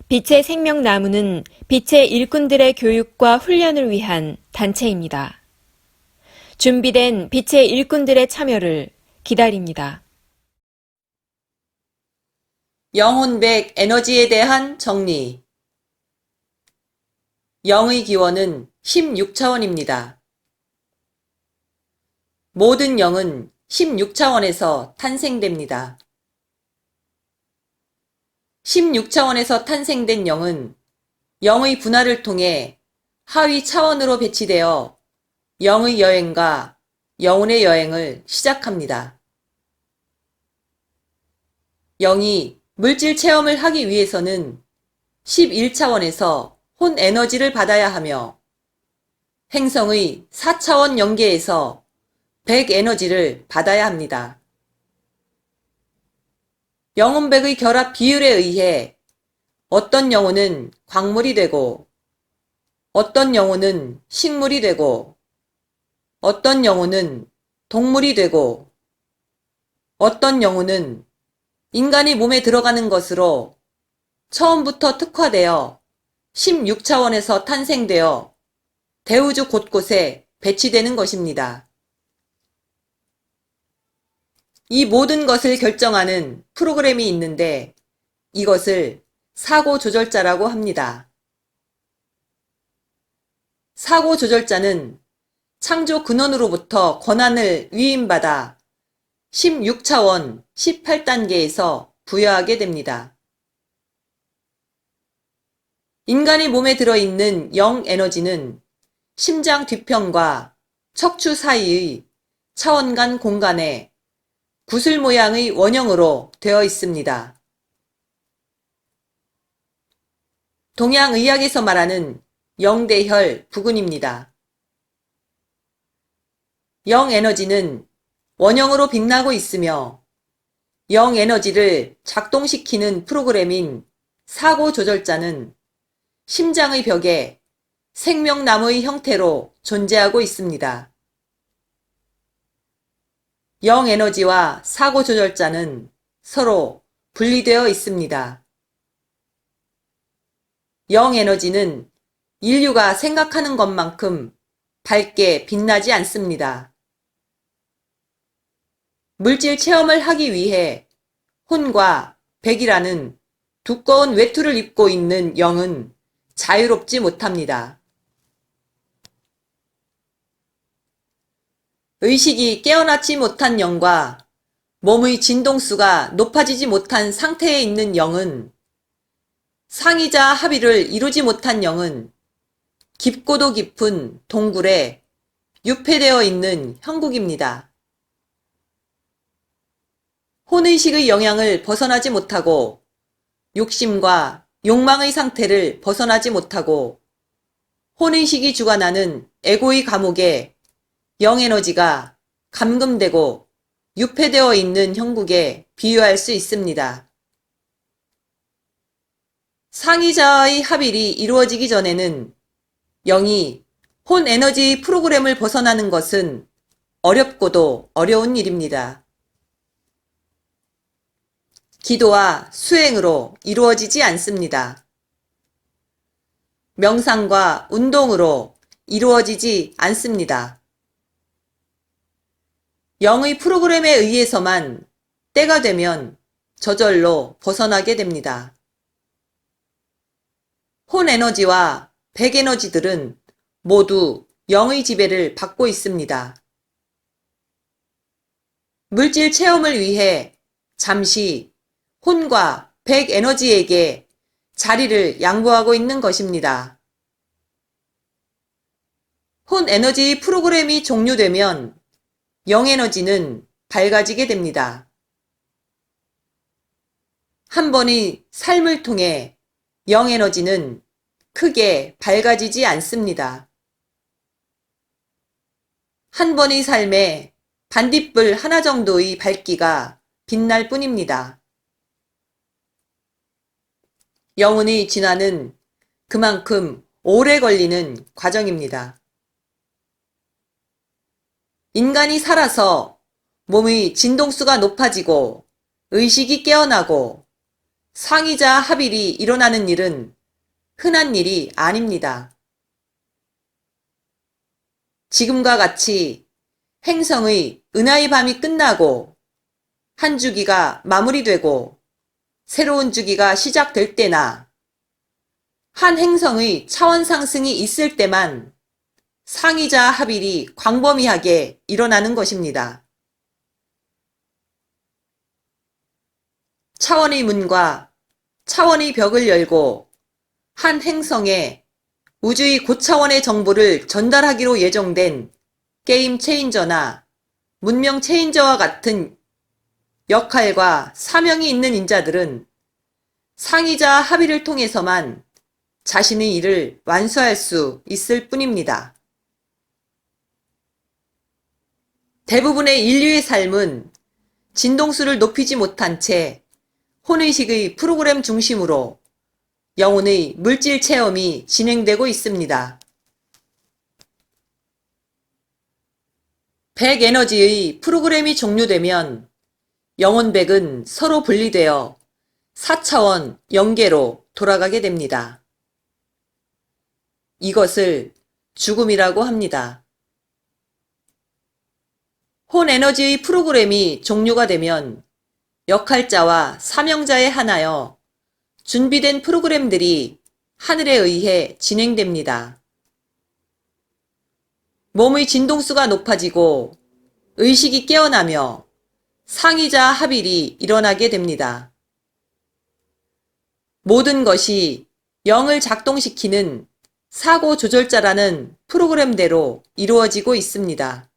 빛의 생명나무는 빛의 일꾼들의 교육과 훈련을 위한 단체입니다. 준비된 빛의 일꾼들의 참여를 기다립니다. 영혼백 에너지에 대한 정리. 영의 기원은 16차원입니다. 모든 영은 16차원에서 탄생됩니다. 16차원에서 탄생된 영은 영의 분화를 통해 하위 차원으로 배치되어 영의 여행과 영혼의 여행을 시작합니다. 영이 물질 체험을 하기 위해서는 11차원에서 혼 에너지를 받아야 하며 행성의 4차원 영계에서 100 에너지를 받아야 합니다. 영혼백의 결합 비율에 의해 어떤 영혼은 광물이 되고 어떤 영혼은 식물이 되고 어떤 영혼은 동물이 되고 어떤 영혼은 인간이 몸에 들어가는 것으로 처음부터 특화되어 16차원에서 탄생되어 대우주 곳곳에 배치되는 것입니다. 이 모든 것을 결정하는 프로그램이 있는데 이것을 사고조절자라고 합니다. 사고조절자는 창조 근원으로부터 권한을 위임받아 16차원 18단계에서 부여하게 됩니다. 인간의 몸에 들어있는 영 에너지는 심장 뒤편과 척추 사이의 차원 간 공간에 구슬 모양의 원형으로 되어 있습니다. 동양의학에서 말하는 영대혈 부근입니다. 영 에너지는 원형으로 빛나고 있으며 영 에너지를 작동시키는 프로그램인 사고조절자는 심장의 벽에 생명나무의 형태로 존재하고 있습니다. 영 에너지와 사고조절자는 서로 분리되어 있습니다. 영 에너지는 인류가 생각하는 것만큼 밝게 빛나지 않습니다. 물질 체험을 하기 위해 혼과 백이라는 두꺼운 외투를 입고 있는 영은 자유롭지 못합니다. 의식이 깨어나지 못한 영과 몸의 진동수가 높아지지 못한 상태에 있는 영은 상이자 합의를 이루지 못한 영은 깊고도 깊은 동굴에 유폐되어 있는 형국입니다. 혼의식의 영향을 벗어나지 못하고 욕심과 욕망의 상태를 벗어나지 못하고 혼의식이 주관하는 에고의 감옥에 영에너지가 감금되고 유폐되어 있는 형국에 비유할 수 있습니다. 상이자의 합일이 이루어지기 전에는 영이 혼 에너지 프로그램을 벗어나는 것은 어렵고도 어려운 일입니다. 기도와 수행으로 이루어지지 않습니다. 명상과 운동으로 이루어지지 않습니다. 영의 프로그램에 의해서만 때가 되면 저절로 벗어나게 됩니다. 혼 에너지와 백 에너지들은 모두 영의 지배를 받고 있습니다. 물질 체험을 위해 잠시 혼과 백 에너지에게 자리를 양보하고 있는 것입니다. 혼 에너지 프로그램이 종료되면 영 에너지는 밝아지게 됩니다. 한 번의 삶을 통해 영 에너지는 크게 밝아지지 않습니다. 한 번의 삶에 반딧불 하나 정도의 밝기가 빛날 뿐입니다. 영혼의 진화는 그만큼 오래 걸리는 과정입니다. 인간이 살아서 몸의 진동수가 높아지고 의식이 깨어나고 상이자 합일이 일어나는 일은 흔한 일이 아닙니다. 지금과 같이 행성의 은하의 밤이 끝나고 한 주기가 마무리되고 새로운 주기가 시작될 때나 한 행성의 차원 상승이 있을 때만 상이자 합일이 광범위하게 일어나는 것입니다. 차원의 문과 차원의 벽을 열고 한 행성에 우주의 고차원의 정보를 전달하기로 예정된 게임 체인저나 문명 체인저와 같은 역할과 사명이 있는 인자들은 상이자 합의를 통해서만 자신의 일을 완수할 수 있을 뿐입니다. 대부분의 인류의 삶은 진동수를 높이지 못한 채 혼의식의 프로그램 중심으로 영혼의 물질 체험이 진행되고 있습니다. 백 에너지의 프로그램이 종료되면 영혼백은 서로 분리되어 4차원 영계로 돌아가게 됩니다. 이것을 죽음이라고 합니다. 혼 에너지의 프로그램이 종료가 되면 역할자와 사명자에 한하여 준비된 프로그램들이 하늘에 의해 진행됩니다. 몸의 진동수가 높아지고 의식이 깨어나며 상이자 합일이 일어나게 됩니다. 모든 것이 영을 작동시키는 사고 조절자라는 프로그램대로 이루어지고 있습니다.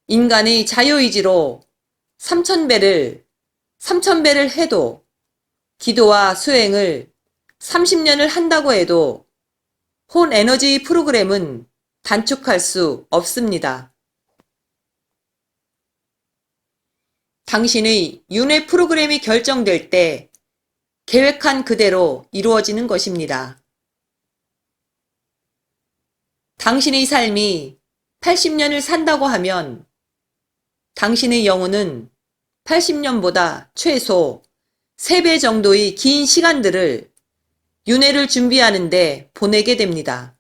인간의 자유의지로 3000배를 해도 기도와 수행을 30년을 한다고 해도 혼 에너지 프로그램은 단축할 수 없습니다. 당신의 윤회 프로그램이 결정될 때 계획한 그대로 이루어지는 것입니다. 당신의 삶이 80년을 산다고 하면 당신의 영혼은 80년보다 최소 3배 정도의 긴 시간들을 윤회를 준비하는데 보내게 됩니다.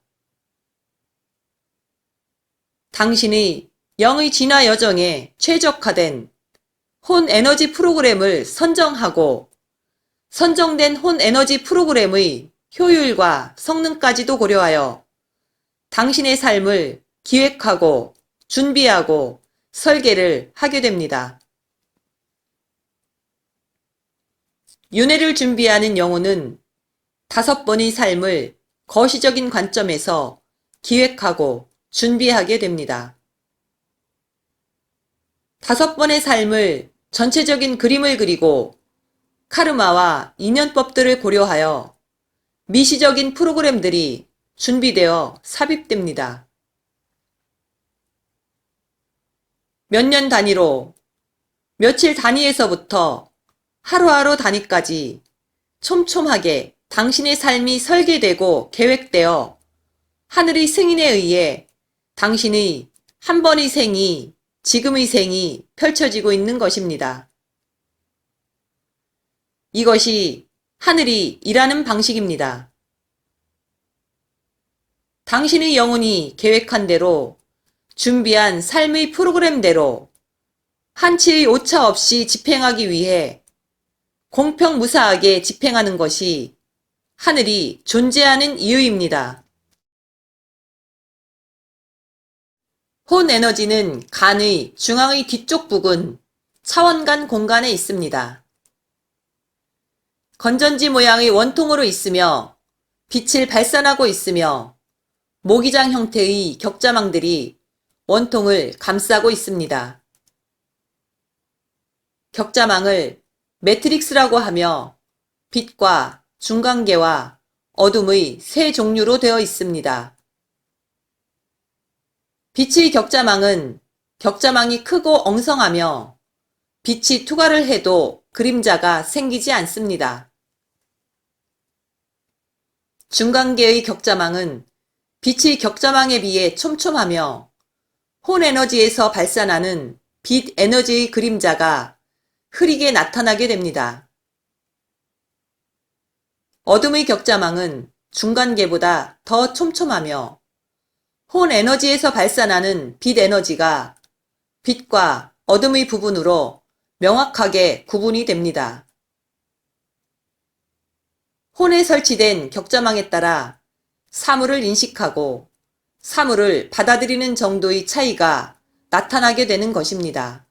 당신의 영의 진화 여정에 최적화된 혼 에너지 프로그램을 선정하고 선정된 혼 에너지 프로그램의 효율과 성능까지도 고려하여 당신의 삶을 기획하고 준비하고 설계를 하게 됩니다. 윤회를 준비하는 영혼은 5번의 삶을 거시적인 관점에서 기획하고 준비하게 됩니다. 5번의 삶을 전체적인 그림을 그리고 카르마와 인연법들을 고려하여 미시적인 프로그램들이 준비되어 삽입됩니다. 몇 년 단위로, 며칠 단위에서부터 하루하루 단위까지 촘촘하게 당신의 삶이 설계되고 계획되어 하늘의 승인에 의해 당신의 한 번의 생이 지금의 생이 펼쳐지고 있는 것입니다. 이것이 하늘이 일하는 방식입니다. 당신의 영혼이 계획한 대로 준비한 삶의 프로그램대로 한치의 오차 없이 집행하기 위해 공평무사하게 집행하는 것이 하늘이 존재하는 이유입니다. 혼 에너지는 간의 중앙의 뒤쪽 부근 차원간 공간에 있습니다. 건전지 모양의 원통으로 있으며 빛을 발산하고 있으며 모기장 형태의 격자망들이 원통을 감싸고 있습니다. 격자망을 매트릭스라고 하며 빛과 중간계와 어둠의 세 종류로 되어 있습니다. 빛의 격자망은 격자망이 크고 엉성하며 빛이 투과를 해도 그림자가 생기지 않습니다. 중간계의 격자망은 빛의 격자망에 비해 촘촘하며 혼 에너지에서 발산하는 빛 에너지의 그림자가 흐리게 나타나게 됩니다. 어둠의 격자망은 중간계보다 더 촘촘하며 혼 에너지에서 발산하는 빛 에너지가 빛과 어둠의 부분으로 명확하게 구분이 됩니다. 혼에 설치된 격자망에 따라 사물을 인식하고 사물을 받아들이는 정도의 차이가 나타나게 되는 것입니다.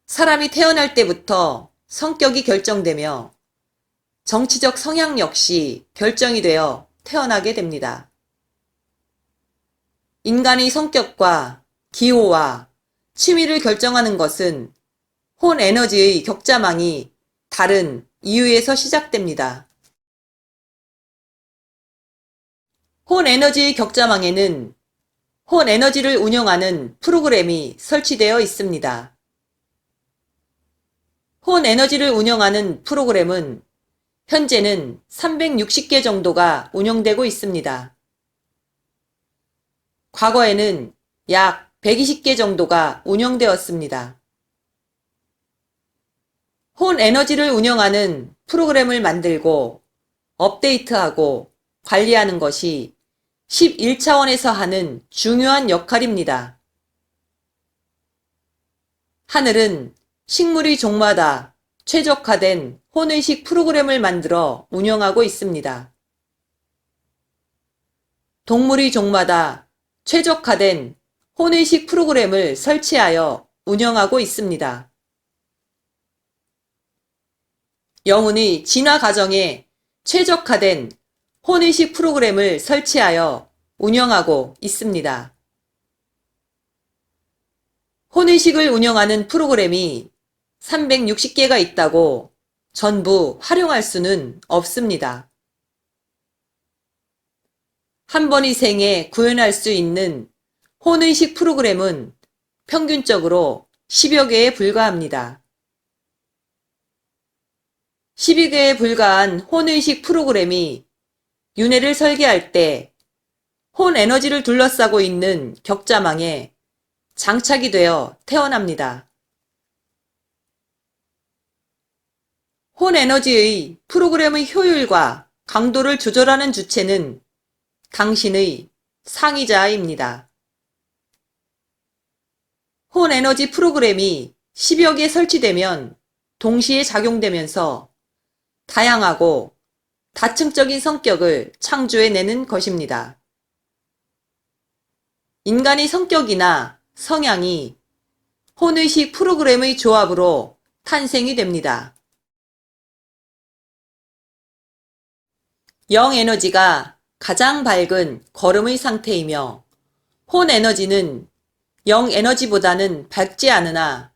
사람이 태어날 때부터 성격이 결정되며 정치적 성향 역시 결정이 되어 태어나게 됩니다. 인간의 성격과 기호와 취미를 결정하는 것은 혼 에너지의 격자망이 다른 이유에서 시작됩니다. 혼 에너지의 격자망에는 혼 에너지를 운영하는 프로그램이 설치되어 있습니다. 혼 에너지를 운영하는 프로그램은 현재는 360개 정도가 운영되고 있습니다. 과거에는 약 120개 정도가 운영되었습니다. 혼 에너지를 운영하는 프로그램을 만들고 업데이트하고 관리하는 것이 11차원에서 하는 중요한 역할입니다. 하늘은 식물의 종마다 최적화된 혼의식 프로그램을 만들어 운영하고 있습니다. 동물의 종마다 최적화된 혼의식 프로그램을 설치하여 운영하고 있습니다. 영혼의 진화 과정에 최적화된 혼의식 프로그램을 설치하여 운영하고 있습니다. 혼의식을 운영하는 프로그램이 360개가 있다고 전부 활용할 수는 없습니다. 한 번의 생에 구현할 수 있는 혼의식 프로그램은 평균적으로 10여 개에 불과합니다. 12개에 불과한 혼의식 프로그램이 윤회를 설계할 때 혼 에너지를 둘러싸고 있는 격자망에 장착이 되어 태어납니다. 혼 에너지의 프로그램의 효율과 강도를 조절하는 주체는 당신의 상의자입니다. 혼 에너지 프로그램이 10여 개 설치되면 동시에 작용되면서 다양하고 다층적인 성격을 창조해내는 것입니다. 인간의 성격이나 성향이 혼의식 프로그램의 조합으로 탄생이 됩니다. 영 에너지가 가장 밝은 거름의 상태이며 혼 에너지는 영 에너지보다는 밝지 않으나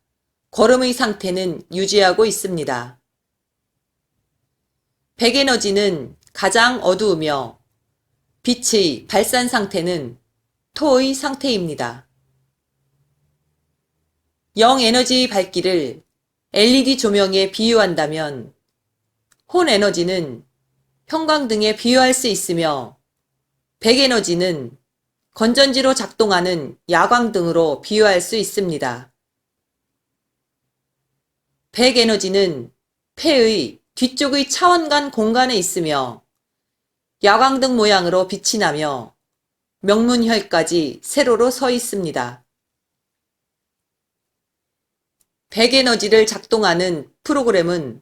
거름의 상태는 유지하고 있습니다. 백 에너지는 가장 어두우며 빛의 발산 상태는 토의 상태입니다. 영 에너지의 밝기를 LED 조명에 비유한다면 혼 에너지는 형광등에 비유할 수 있으며 백 에너지는 건전지로 작동하는 야광등으로 비유할 수 있습니다. 백 에너지는 폐의 뒤쪽의 차원간 공간에 있으며 야광등 모양으로 빛이 나며 명문혈까지 세로로 서 있습니다. 백 에너지를 작동하는 프로그램은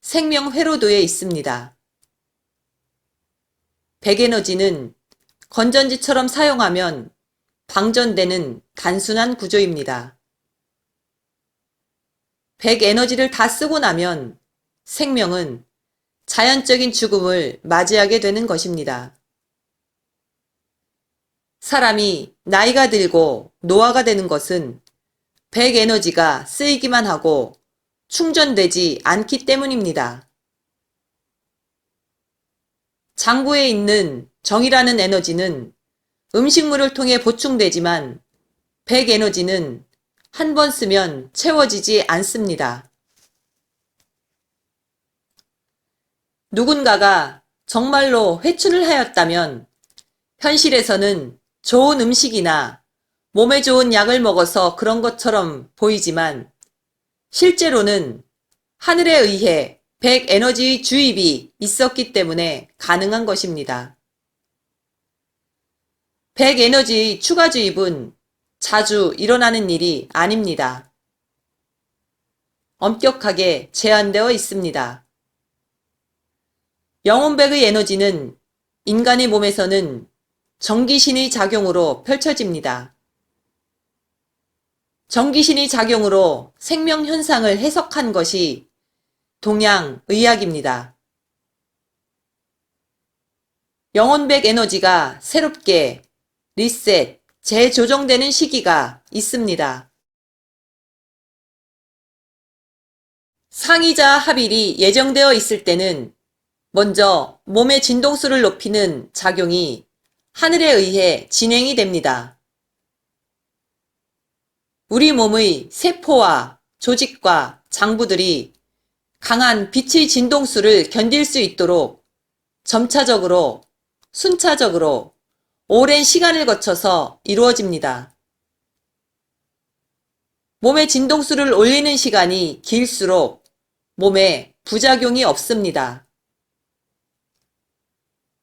생명 회로도에 있습니다. 백 에너지는 건전지처럼 사용하면 방전되는 단순한 구조입니다. 백 에너지를 다 쓰고 나면 생명은 자연적인 죽음을 맞이하게 되는 것입니다. 사람이 나이가 들고 노화가 되는 것은 백 에너지가 쓰이기만 하고 충전되지 않기 때문입니다. 장부에 있는 정이라는 에너지는 음식물을 통해 보충되지만 백 에너지는 한 번 쓰면 채워지지 않습니다. 누군가가 정말로 회춘을 하였다면 현실에서는 좋은 음식이나 몸에 좋은 약을 먹어서 그런 것처럼 보이지만 실제로는 하늘에 의해 백에너지의 주입이 있었기 때문에 가능한 것입니다. 백에너지의 추가 주입은 자주 일어나는 일이 아닙니다. 엄격하게 제한되어 있습니다. 영혼백의 에너지는 인간의 몸에서는 전기신의 작용으로 펼쳐집니다. 전기신의 작용으로 생명 현상을 해석한 것이 동양의학입니다. 영혼백 에너지가 새롭게 리셋, 재조정되는 시기가 있습니다. 상이자 합일이 예정되어 있을 때는 먼저 몸의 진동수를 높이는 작용이 하늘에 의해 진행이 됩니다. 우리 몸의 세포와 조직과 장부들이 강한 빛의 진동수를 견딜 수 있도록 점차적으로, 순차적으로 오랜 시간을 거쳐서 이루어집니다. 몸의 진동수를 올리는 시간이 길수록 몸에 부작용이 없습니다.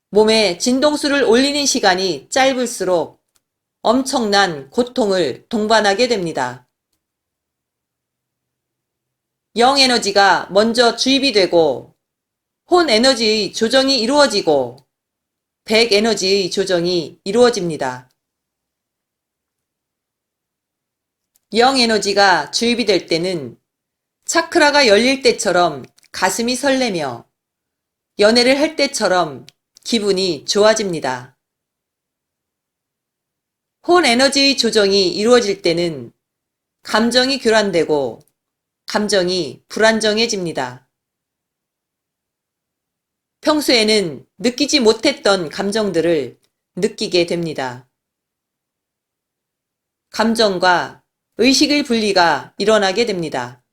몸의 진동수를 올리는 시간이 짧을수록 엄청난 고통을 동반하게 됩니다. 영에너지가 먼저 주입이 되고 혼에너지의 조정이 이루어지고 백에너지의 조정이 이루어집니다. 영에너지가 주입이 될 때는 차크라가 열릴 때처럼 가슴이 설레며 연애를 할 때처럼 기분이 좋아집니다. 혼에너지의 조정이 이루어질 때는 감정이 교란되고 감정이 불안정해집니다. 평소에는 느끼지 못했던 감정들을 느끼게 됩니다. 감정과 의식의 분리가 일어나게 됩니다.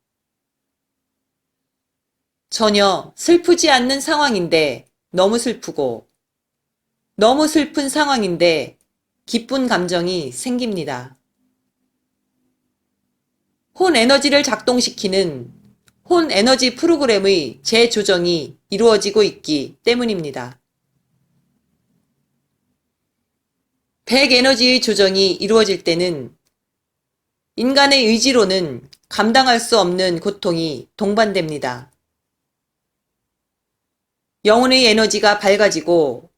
전혀 슬프지 않는 상황인데 너무 슬프고, 너무 슬픈 상황인데 기쁜 감정이 생깁니다. 혼에너지를 작동시키는 혼에너지 프로그램의 재조정이 이루어지고 있기 때문입니다. 백에너지의 조정이 이루어질 때는 인간의 의지로는 감당할 수 없는 고통이 동반됩니다. 영혼의 에너지가 밝아지고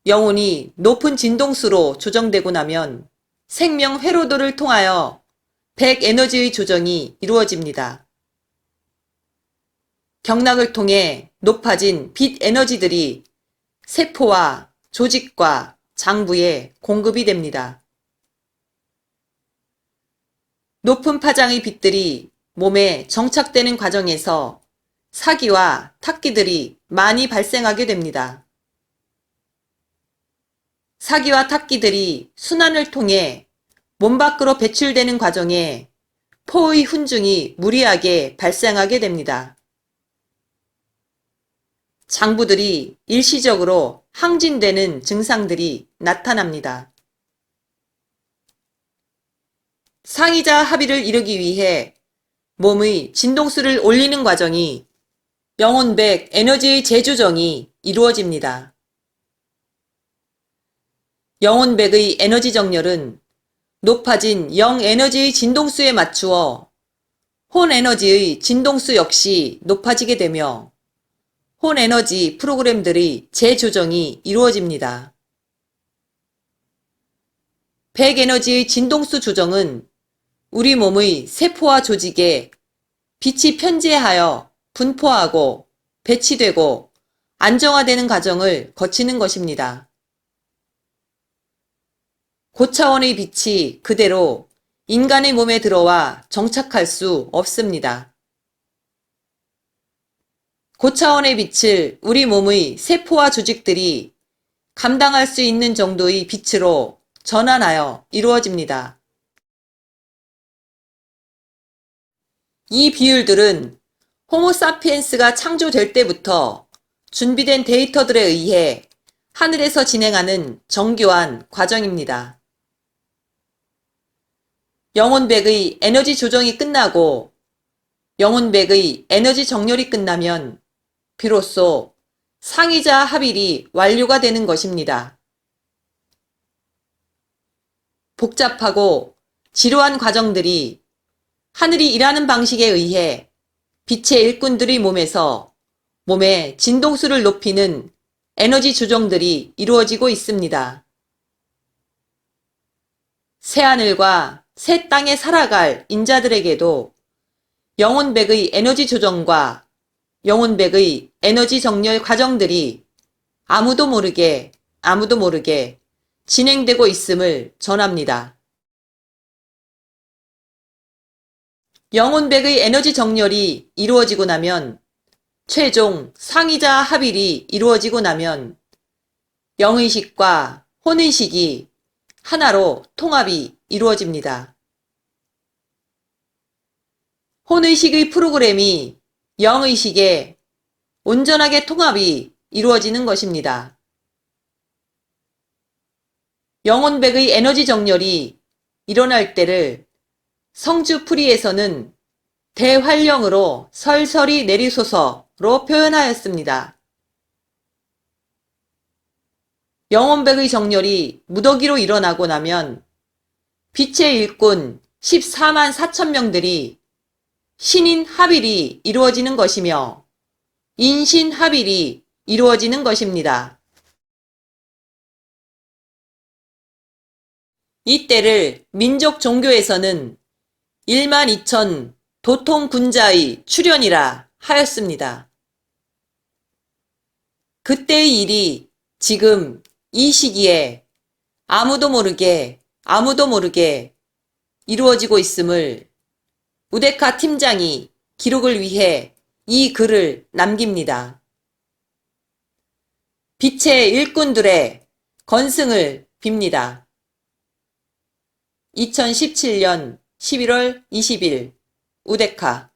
영혼이 높은 진동수로 조정되고 나면 생명 회로도를 통하여 백에너지의 조정이 이루어집니다. 경락을 통해 높아진 빛 에너지들이 세포와 조직과 장부에 공급이 됩니다. 높은 파장의 빛들이 몸에 정착되는 과정에서 사기와 탁기들이 많이 발생하게 됩니다. 사기와 탁기들이 순환을 통해 몸 밖으로 배출되는 과정에 포의 훈중이 무리하게 발생하게 됩니다. 장부들이 일시적으로 항진되는 증상들이 나타납니다. 상이자 합의를 이루기 위해 몸의 진동수를 올리는 과정이 영혼백 에너지의 재조정이 이루어집니다. 영혼백의 에너지 정렬은 높아진 영에너지의 진동수에 맞추어 혼에너지의 진동수 역시 높아지게 되며 혼에너지 프로그램들의 재조정이 이루어집니다. 백에너지의 진동수 조정은 우리 몸의 세포와 조직에 빛이 편재하여 분포하고 배치되고 안정화되는 과정을 거치는 것입니다. 고차원의 빛이 그대로 인간의 몸에 들어와 정착할 수 없습니다. 고차원의 빛을 우리 몸의 세포와 조직들이 감당할 수 있는 정도의 빛으로 전환하여 이루어집니다. 이 비율들은 호모사피엔스가 창조될 때부터 준비된 데이터들에 의해 하늘에서 진행하는 정교한 과정입니다. 영혼백의 에너지 조정이 끝나고 영혼백의 에너지 정렬이 끝나면 비로소 상이자 합일이 완료가 되는 것입니다. 복잡하고 지루한 과정들이 하늘이 일하는 방식에 의해 빛의 일꾼들의 몸의 진동수를 높이는 에너지 조정들이 이루어지고 있습니다. 새하늘과 새 땅에 살아갈 인자들에게도 영혼백의 에너지 조정과 영혼백의 에너지 정렬 과정들이 아무도 모르게 진행되고 있음을 전합니다. 영혼백의 에너지 정렬이 이루어지고 나면 최종 상이자 합일이 이루어지고 나면 영의식과 혼의식이 하나로 통합이 이루어집니다. 혼의식의 프로그램이 영의식에 온전하게 통합이 이루어지는 것입니다. 영혼백의 에너지 정렬이 일어날 때를 성주풀이에서는 대활령으로 설설이 내리소서로 표현하였습니다. 영혼백의 정렬이 무더기로 일어나고 나면 빛의 일꾼 14만 4천 명들이 신인 합일이 이루어지는 것이며 인신 합일이 이루어지는 것입니다. 이때를 민족 종교에서는 1만 2천 도통군자의 출현이라 하였습니다. 그때의 일이 지금 이 시기에 아무도 모르게 이루어지고 있음을 우데카 팀장이 기록을 위해 이 글을 남깁니다. 빛의 일꾼들의 건승을 빕니다. 2017년 11월 20일 우데카